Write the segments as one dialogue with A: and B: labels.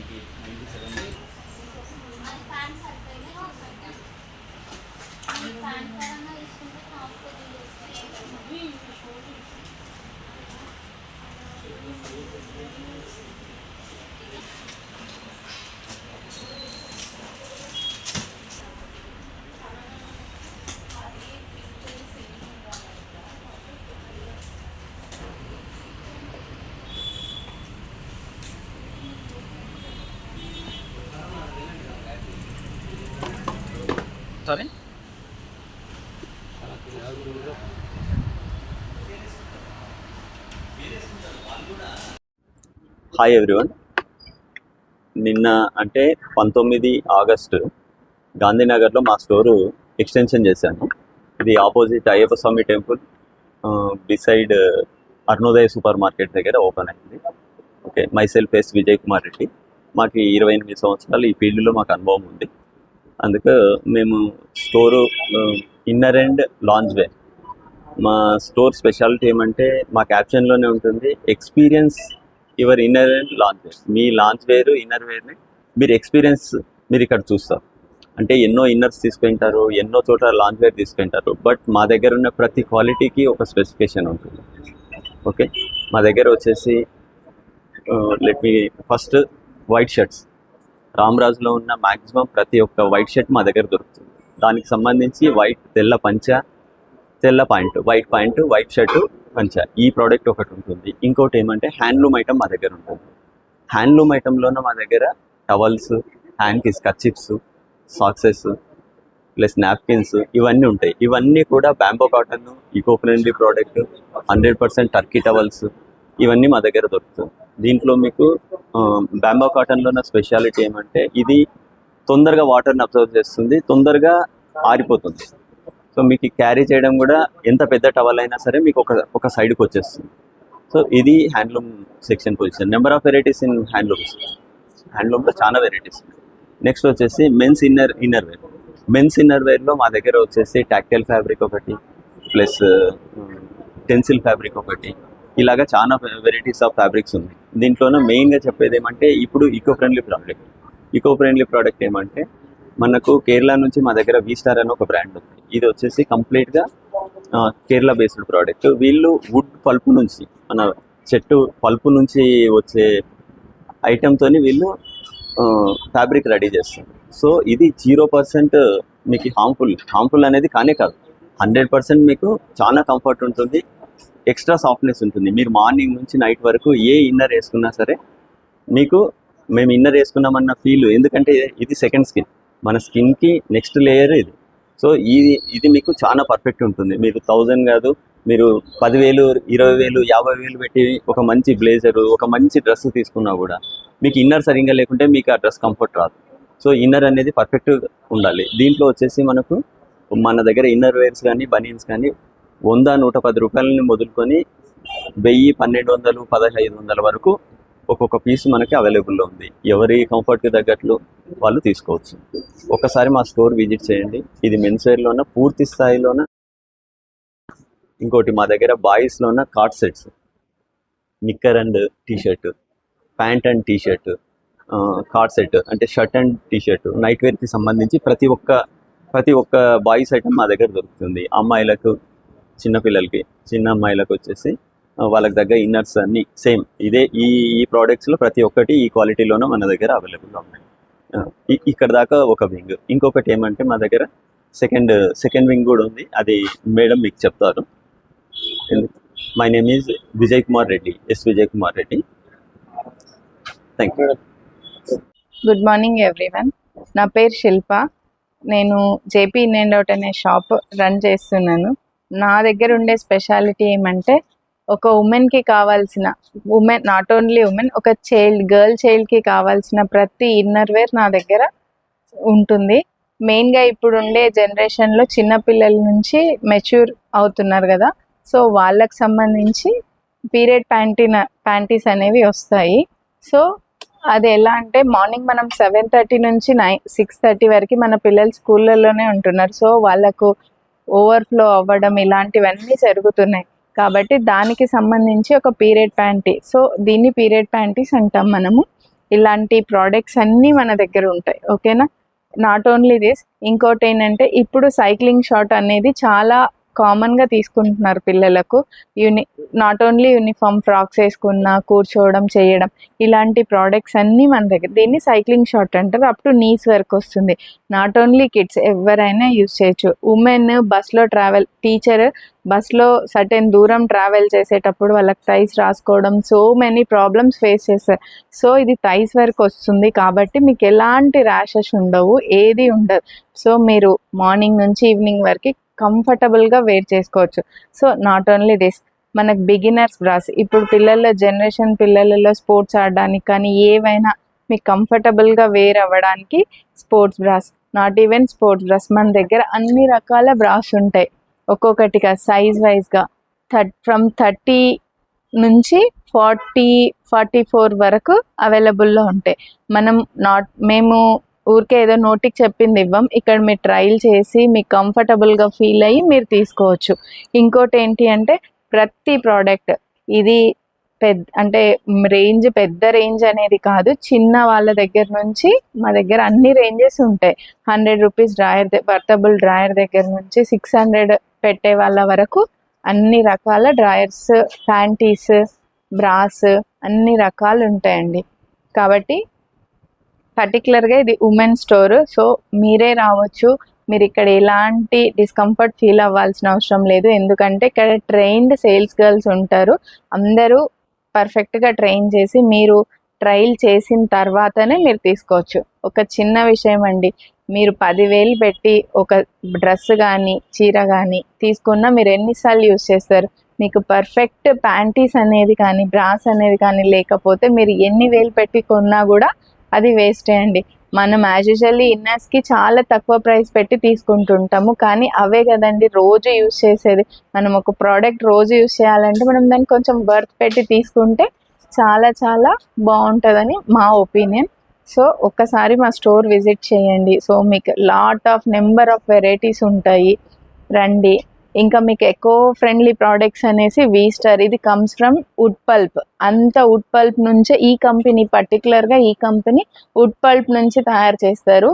A: Sorry? Hi everyone. నిన్న అంటే 19 August గాంధీనగర్లో మా స్టోరు ఎక్స్టెన్షన్ చేశాను. ఇది opposite Ayyappa Swami temple beside Arunodaya super market దగ్గర ఓపెన్ అయింది. Okay, myself S Vijay Kumar Reddy. మాకు 28 సంవత్సరాలు ఈ ఫీల్డ్లో మాకు అనుభవం ఉంది. అందుకు మేము store inner and lounge wear. మా స్టోర్ స్పెషాలిటీ ఏమంటే మా క్యాప్షన్లోనే ఉంటుంది, experience your inner and lounge wear. మీ లాంజ్ వేర్ ఇన్నర్ వేర్ని మీరు ఎక్స్పీరియన్స్ మీరు ఇక్కడ చూస్తారు. అంటే ఎన్నో ఇన్నర్స్ తీసుకుంటారు, ఎన్నో చోట్ల లాంజ్ వేర్ తీసుకుంటారు, బట్ మా దగ్గర ఉన్న ప్రతి క్వాలిటీకి ఒక స్పెసిఫికేషన్ ఉంటుంది. ఓకే, మా దగ్గర వచ్చేసి let me first white shirts. రామరాజులో ఉన్న మ్యాక్సిమం ప్రతి ఒక్క వైట్ షర్ట్ మా దగ్గర దొరుకుతుంది. దానికి సంబంధించి వైట్ తెల్ల పంచ, తెల్ల pant, white pant, white shirt, పంచ, ఈ ప్రోడక్ట్ ఒకటి ఉంటుంది. ఇంకోటి ఏమంటే హ్యాండ్లూమ్ ఐటమ్ మా దగ్గర ఉంటుంది. హ్యాండ్లూమ్ ఐటంలోనే మా దగ్గర టవల్స్, హ్యాండ్కి కర్చిప్స్, సాక్సెస్ ప్లస్ నాప్కిన్స్ ఇవన్నీ ఉంటాయి. ఇవన్నీ కూడా bamboo cotton, eco friendly product, 100% Turkey towels, ఇవన్నీ మా దగ్గర దొరుకుతుంది. దీంట్లో మీకు బ్యాంబో కాటన్లో ఉన్న స్పెషాలిటీ ఏమంటే ఇది తొందరగా వాటర్ని అబ్జర్వ్ చేస్తుంది, తొందరగా ఆరిపోతుంది. సో మీకు క్యారీ చేయడం కూడా ఎంత పెద్ద టవల్ అయినా సరే మీకు ఒక సైడ్కి వచ్చేస్తుంది. సో ఇది handloom section position. Number of varieties in హ్యాండ్లూమ్లో చాలా వెరైటీస్. నెక్స్ట్ వచ్చేసి men's inner wear. Men's inner వేర్లో మా దగ్గర వచ్చేసి టాక్టైల్ ఫ్యాబ్రిక్ ఒకటి, ప్లస్ టెన్సిల్ ఫ్యాబ్రిక్ ఒకటి, ఇలాగా చాలా వెరైటీస్ ఆఫ్ ఫ్యాబ్రిక్స్ ఉన్నాయి. దీంట్లోనే మెయిన్గా చెప్పేది ఏమంటే ఇప్పుడు ఈకో ఫ్రెండ్లీ ప్రోడక్ట్ ఏమంటే మనకు కేరళ నుంచి మా దగ్గర వీస్టార్ అని ఒక బ్రాండ్ ఉంది. ఇది వచ్చేసి కంప్లీట్గా కేరళ బేస్డ్ ప్రోడక్ట్. వీళ్ళు వుడ్ పల్పు నుంచి, మన చెట్టు పల్పు నుంచి వచ్చే ఐటెంతో వీళ్ళు ఫ్యాబ్రిక్ రెడీ చేస్తారు. సో ఇది 0% మీకు హార్మ్ఫుల్ అనేది కానే కాదు. 100% మీకు చాలా కంఫర్ట్ ఉంటుంది, ఎక్స్ట్రా సాఫ్ట్నెస్ ఉంటుంది. మీరు మార్నింగ్ నుంచి నైట్ వరకు ఏ ఇన్నర్ వేసుకున్నా సరే మీకు మేము ఇన్నర్ వేసుకున్నామన్న ఫీల్, ఎందుకంటే ఇది సెకండ్ స్కిన్, మన స్కిన్కి నెక్స్ట్ లేయర్ ఇది. సో ఇది మీకు చాలా పర్ఫెక్ట్ ఉంటుంది. మీరు 1000 కాదు, మీరు 10,000, 20,000, 50,000 పెట్టి ఒక మంచి బ్లేజరు, ఒక మంచి డ్రెస్ తీసుకున్నా కూడా మీకు ఇన్నర్ సరిగ్గా లేకుంటే మీకు ఆ డ్రెస్ కంఫర్ట్ రాదు. సో ఇన్నర్ అనేది పర్ఫెక్ట్ ఉండాలి. దీంట్లో వచ్చేసి మనకు మన దగ్గర ఇన్నర్ వేర్స్ కానీ బనీన్స్ కానీ 100, 110 రూపాయలని మొదలుకొని 1000, 1200, 1500 వరకు ఒక్కొక్క పీస్ మనకి అవైలబుల్లో ఉంది. ఎవరి కంఫర్ట్కి తగ్గట్లు వాళ్ళు తీసుకోవచ్చు. ఒకసారి మా స్టోర్ విజిట్ చేయండి. ఇది మెన్స్ వేర్లోన పూర్తి స్థాయిలోన. ఇంకోటి మా దగ్గర బాయ్స్లోన co-ord sets, nicker and t shirt, pant and t shirt, co-ord set అంటే షర్ట్ అండ్ టీషర్ట్, నైట్ వేర్కి సంబంధించి ప్రతి ఒక్క బాయ్స్ ఐటమ్ మా దగ్గర దొరుకుతుంది. అమ్మాయిలకు, చిన్నపిల్లలకి, చిన్న అమ్మాయిలకు వచ్చేసి వాళ్ళకి దగ్గర ఇన్నర్స్ అన్నీ సేమ్ ఇదే. ఈ ప్రోడక్ట్స్లో ప్రతి ఒక్కటి ఈ క్వాలిటీలోనే మన దగ్గర అవైలబుల్గా ఉన్నాయి. ఇక్కడ దాకా ఒక వింగ్. ఇంకొకటి ఏమంటే మా దగ్గర సెకండ్ వింగ్ కూడా ఉంది. అది మేడం మీకు చెప్తారు. My name is Vijay Kumar Reddy, S Vijay Kumar Reddy. Thank you.
B: Good morning everyone. నా పేరు శిల్ప. నేను జేపీ ఇన్ అండ్ అవుట్ అనే షాప్ రన్ చేస్తున్నాను. నా దగ్గర ఉండే స్పెషాలిటీ ఏమంటే ఒక ఉమెన్కి కావాల్సిన, నాట్ ఓన్లీ ఉమెన్, ఒక గర్ల్ చైల్డ్కి కావాల్సిన ప్రతి ఇన్నర్ వేర్ నా దగ్గర ఉంటుంది. మెయిన్గా ఇప్పుడు ఉండే జనరేషన్లో చిన్నపిల్లల నుంచి మెచ్యూర్ అవుతున్నారు కదా, సో వాళ్ళకి సంబంధించి పీరియడ్ ప్యాంటీస్ అనేవి వస్తాయి. సో అది ఎలా అంటే మార్నింగ్ మనం 7:30 నుంచి 6:30 వరకు మన పిల్లలు స్కూళ్ళలోనే ఉంటున్నారు. సో వాళ్ళకు ఓవర్ఫ్లో అవ్వడం ఇలాంటివన్నీ జరుగుతున్నాయి. కాబట్టి దానికి సంబంధించి ఒక పీరియడ్ ప్యాంటీ, సో దీన్ని పీరియడ్ ప్యాంటీస్ అంటాం మనము. ఇలాంటి ప్రోడక్ట్స్ అన్నీ మన దగ్గర ఉంటాయి. ఓకేనా? నాట్ ఓన్లీ దిస్, ఇంకోటి ఏంటంటే ఇప్పుడు సైక్లింగ్ షార్ట్ అనేది చాలా కామన్గా తీసుకుంటున్నారు పిల్లలకు. నాట్ ఓన్లీ యూనిఫామ్ ఫ్రాక్స్ వేసుకున్న కూర్చోవడం చేయడం ఇలాంటి ప్రోడక్ట్స్ అన్నీ మన దగ్గర. దీన్ని సైక్లింగ్ షార్ట్ అంటారు. అప్ టు నీస్ వరకు వస్తుంది. నాట్ ఓన్లీ కిడ్స్, ఎవరైనా యూజ్ చేయొచ్చు. ఉమెన్ బస్లో ట్రావెల్, టీచర్ బస్లో సర్టెన్ దూరం ట్రావెల్ చేసేటప్పుడు వాళ్ళకి థైస్ రాసుకోవడం, సో మెనీ ప్రాబ్లమ్స్ ఫేస్ చేస్తారు. సో ఇది థైస్ వరకు వస్తుంది కాబట్టి మీకు ఎలాంటి ర్యాషెస్ ఉండవు, ఏది ఉండదు. సో మీరు మార్నింగ్ నుంచి ఈవినింగ్ వరకు కంఫర్టబుల్గా వేర్ చేసుకోవచ్చు. సో నాట్ ఓన్లీ దిస్, మనకు బిగినర్స్ బ్రాస్, ఇప్పుడు పిల్లలలో స్పోర్ట్స్ ఆడడానికి కానీ ఏవైనా మీకు కంఫర్టబుల్గా వేర్ అవ్వడానికి sports brass, not even sports brass, మన దగ్గర అన్ని రకాల బ్రాస్ ఉంటాయి. ఒక్కొక్కటిగా సైజ్ వైజ్గా ఫ్రమ్ 30 నుంచి 44 వరకు అవైలబుల్లో ఉంటాయి. మేము ఊరికే ఏదో నోటికి చెప్పింది ఇవ్వం, ఇక్కడ మీరు ట్రయల్ చేసి మీకు కంఫర్టబుల్గా ఫీల్ అయ్యి మీరు తీసుకోవచ్చు. ఇంకోటి ఏంటి అంటే ప్రతి ప్రోడక్ట్ ఇది పెద్ద రేంజ్ అనేది కాదు, చిన్న వాళ్ళ దగ్గర నుంచి మా దగ్గర అన్ని రేంజెస్ ఉంటాయి. 100 రూపీస్ వర్తబుల్ డ్రాయర్ దగ్గర నుంచి 600 పెట్టే వాళ్ళ వరకు అన్ని రకాల డ్రాయర్స్, ప్యాంటీస్, బ్రాస్ అన్ని రకాలు ఉంటాయండి. కాబట్టి పర్టికులర్గా ఇది ఉమెన్ స్టోర్, సో మీరే రావచ్చు. మీరు ఇక్కడ ఎలాంటి డిస్కంఫర్ట్ ఫీల్ అవ్వాల్సిన అవసరం లేదు, ఎందుకంటే ఇక్కడ ట్రైన్డ్ సేల్స్ గర్ల్స్ ఉంటారు. అందరూ పర్ఫెక్ట్గా ట్రైన్ చేసి మీరు ట్రయల్ చేసిన తర్వాతనే మీరు తీసుకోవచ్చు. ఒక చిన్న విషయం అండి, మీరు 10,000 పెట్టి ఒక డ్రెస్ కానీ చీర కానీ తీసుకున్నా మీరు ఎన్నిసార్లు యూజ్ చేస్తారు? మీకు పర్ఫెక్ట్ ప్యాంటీస్ అనేది కానీ బ్రాస్ అనేది కానీ లేకపోతే మీరు ఎన్ని వేలు పెట్టి కొన్నా కూడా అది వేస్టే అండి. మనం యాజ్ యూజువల్లీ ఇన్నర్స్కి చాలా తక్కువ ప్రైస్ పెట్టి తీసుకుంటుంటాము, కానీ అవే కదండి రోజు యూజ్ చేసేది. మనం ఒక ప్రోడక్ట్ రోజు యూజ్ చేయాలంటే మనం దాన్ని కొంచెం వర్త్ పెట్టి తీసుకుంటే చాలా చాలా బాగుంటుందని మా ఒపీనియన్. సో ఒక్కసారి మా స్టోర్ విజిట్ చేయండి. సో మీకు నెంబర్ ఆఫ్ వెరైటీస్ ఉంటాయి, రండి. ఇంకా మీకు ఎకో ఫ్రెండ్లీ ప్రోడక్ట్స్ అనేసి వీస్టర్, ఇది కమ్స్ ఫ్రమ్ వుడ్ పల్ప్. అంత వుడ్ పల్ప్ నుంచే ఈ కంపెనీ వుడ్ పల్ప్ నుంచి తయారు చేస్తారు.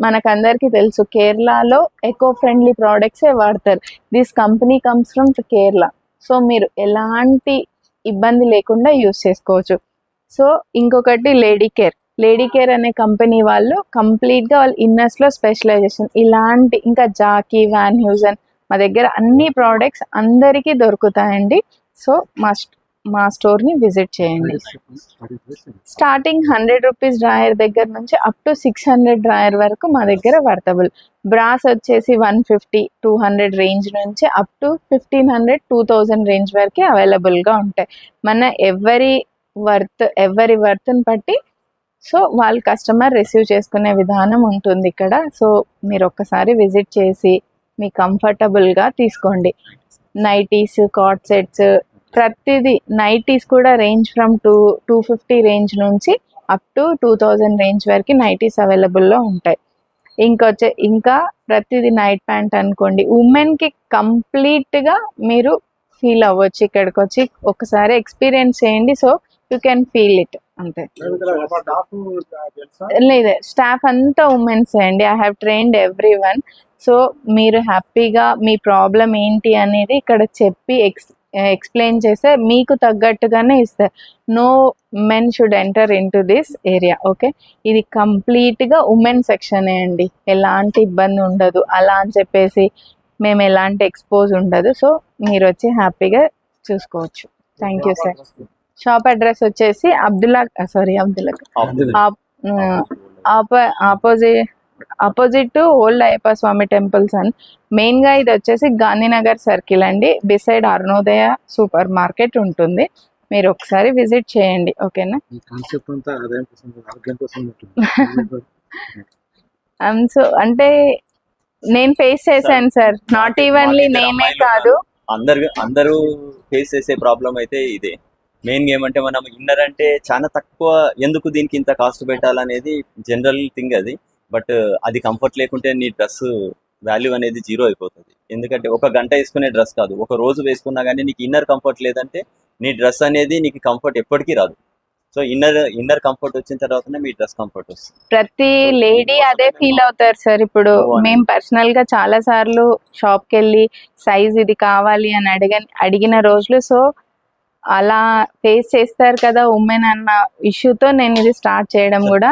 B: మనకందరికీ తెలుసు కేరళలో ఎకో ఫ్రెండ్లీ ప్రోడక్ట్సే వాడతారు. This company comes from Kerala. So మీరు ఎలాంటి ఇబ్బంది లేకుండా యూస్ చేసుకోవచ్చు. సో ఇంకొకటి లేడీ కేర్ అనే కంపెనీ వాళ్ళు కంప్లీట్గా వాళ్ళ ఇన్నర్స్లో స్పెషలైజేషన్, ఇలాంటి ఇంకా జాకీ, వ్యాన్ హ్యూజన్, మా దగ్గర అన్ని ప్రోడక్ట్స్ అందరికీ దొరుకుతాయండి. సో మా స్టోర్ని విజిట్ చేయండి. స్టార్టింగ్ 100 రూపీస్ డ్రాయర్ దగ్గర నుంచి అప్ టు 600 డ్రాయర్ వరకు మా దగ్గర వర్తబుల్. బ్రాస్ వచ్చేసి 150, 200 రేంజ్ నుంచి అప్ టు 1500, 2000 రేంజ్ వరకు అవైలబుల్గా ఉంటాయి. మన ఎవరి వర్త్ని బట్టి సో వాళ్ళ కస్టమర్ రిసీవ్ చేసుకునే విధానం ఉంటుంది ఇక్కడ. సో మీరు ఒక్కసారి విజిట్ చేసి మీ కంఫర్టబుల్గా తీసుకోండి. నైటీస్, కాట్ సెట్స్, ప్రతిదీ. నైటీస్ కూడా రేంజ్ ఫ్రమ్ 250 రేంజ్ నుంచి అప్ టు 2000 రేంజ్ వరకు నైటీస్ అవైలబుల్లో ఉంటాయి. ఇంకా ప్రతిదీ నైట్ ప్యాంట్ అనుకోండి, ఉమెన్కి కంప్లీట్గా మీరు ఫీల్ అవ్వచ్చు. ఇక్కడికి వచ్చి ఒకసారి ఎక్స్పీరియన్స్ చేయండి. So you can feel it, అంతే. లేదు, స్టాఫ్ అంతా ఉమెన్స్ అండి. I have trained everyone. So మీరు హ్యాపీగా మీ ప్రాబ్లం ఏంటి అనేది ఇక్కడ చెప్పి ఎక్స్ప్లెయిన్ చేస్తే మీకు తగ్గట్టుగానే ఇస్తారు. No men should enter in to this area. Okay, ఇది కంప్లీట్గా ఉమెన్ సెక్షనే అండి, ఎలాంటి ఇబ్బంది ఉండదు. అలా అని చెప్పేసి మేము ఎలాంటి ఎక్స్పోజ్ ఉండదు. సో మీరు వచ్చి హ్యాపీగా చూసుకోవచ్చు. Thank you sir. Shop address వచ్చేసి opposite to old Ayyappa Swamy temples అని మెయిన్గా ఇది వచ్చేసి గాంధీనగర్ సర్కిల్ అండి. బిసైడ్ అరుణోదయ సూపర్ మార్కెట్ ఉంటుంది. మీరు ఒకసారి విజిట్ చేయండి. ఓకేనా? సో అంటే నేను ఫేస్ చేశాను సార్, నాట్ ఈవెన్లీ నేనే కాదు,
A: అందరూ ఫేస్ చేసే ప్రాబ్లం అయితే ఇదే. మెయిన్ ఏమంటే మనం ఇన్నర్ అంటే చాలా తక్కువ, ఎందుకు దీనికి ఇంత కాస్ట్ పెట్టాలనేది జనరల్ థింగ్ అది. బట్ అది కంఫర్ట్ లేకుంటే నీ డ్రెస్ వాల్యూ అనేది జీరో అయిపోతుంది. ఎందుకంటే ఒక గంట వేసుకునే డ్రెస్ కాదు, ఒక రోజు వేసుకున్నా కానీ నీకు ఇన్నర్ కంఫర్ట్ లేదంటే నీ డ్రెస్ అనేది నీకు కంఫర్ట్ ఎప్పటికీ రాదు. సో ఇన్నర్ కంఫర్ట్ వచ్చిన తర్వాతనే మీ డ్రెస్ కంఫర్ట్ వస్తుంది.
B: ప్రతి లేడీ అదే ఫీల్ అవుతారు సార్. ఇప్పుడు మేము పర్సనల్ గా చాలా సార్లు షాప్ కి వెళ్ళి సైజ్ ఇది కావాలి అని అడిగిన రోజులు. సో అలా ఫేస్ చేస్తారు కదా ఉమెన్ అన్న ఇష్యూతో నేను ఇది స్టార్ట్ చేయడం కూడా.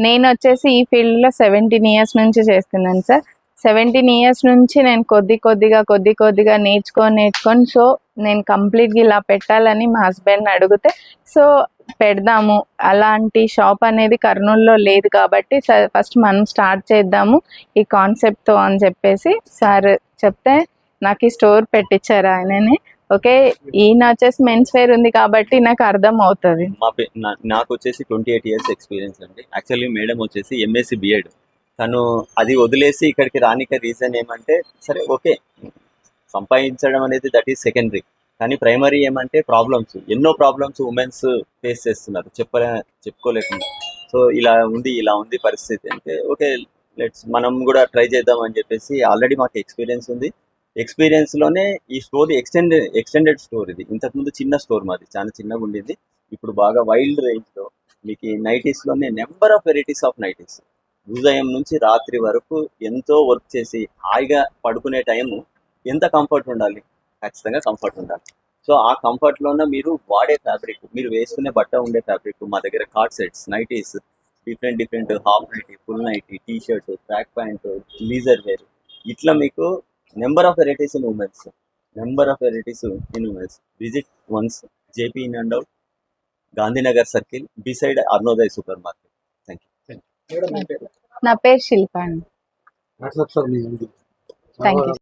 B: నేను వచ్చేసి ఈ ఫీల్డ్ లో 17 years నుంచి చేస్తున్నాను సార్. 17 years నుంచి నేను కొద్ది కొద్దిగా నేర్చుకొని సో నేను కంప్లీట్గా ఇలా పెట్టాలని మా హస్బెండ్ అడిగితే సో పెడదాము, అలాంటి షాప్ అనేది కర్నూలులో లేదు కాబట్టి ఫస్ట్ మనం స్టార్ట్ చేద్దాము ఈ కాన్సెప్ట్తో అని చెప్పేసి సార్ చెప్తే నాకు ఈ స్టోర్ పెట్టించారు ఆయననే. ఓకే, ఈయన వచ్చేసి మెన్స్ వేర్ ఉంది కాబట్టి నాకు అర్థం అవుతుంది.
A: నాకు వచ్చేసి 28 years ఎక్స్పీరియన్స్ అండి. యాక్చువల్లీ మేడం వచ్చేసి MSc B.Ed. తను అది వదిలేసి ఇక్కడికి రానిక రీజన్ ఏమంటే, సరే ఓకే సంపాదించడం అనేది దట్ ఈస్ సెకండరీ, కానీ ప్రైమరీ ఏమంటే ప్రాబ్లమ్స్, ఎన్నో ప్రాబ్లమ్స్ ఉమెన్స్ ఫేస్ చేస్తున్నారు చెప్పుకోలేకుండా. సో ఇలా ఉంది పరిస్థితి అంటే ఓకే మనం కూడా ట్రై చేద్దాం అని చెప్పేసి ఆల్రెడీ మాకు ఎక్స్పీరియన్స్ ఉంది. ఎక్స్పీరియన్స్లోనే ఈ స్టోర్ ఎక్స్టెండెడ్ స్టోర్. ఇది ఇంతకుముందు చిన్న స్టోర్ మాది, చాలా చిన్నగా ఉండేది. ఇప్పుడు బాగా వైల్డ్ రేంజ్లో మీకు నైటీస్లోనే number of varieties of nighties, ఉదయం నుంచి రాత్రి వరకు ఎంతో వర్క్ చేసి హాయిగా పడుకునే టైము ఎంత కంఫర్ట్ ఉండాలి, ఖచ్చితంగా కంఫర్ట్ ఉండాలి. సో ఆ కంఫర్ట్లోనే మీరు వాడే ఫ్యాబ్రిక్, మీరు వేసుకునే బట్ట ఉండే ఫ్యాబ్రిక్ మా దగ్గర co-ord sets, nighties, different half nighty, full nighty, T shirt, track pant, leisure wear, ఇట్లా మీకు number of varieties in women's. Visit once JP In and Out, Gandhinagar circle, beside Arunoday supermarket. Thank you.
B: నా పేరు శిల్ప అండి. Thank you.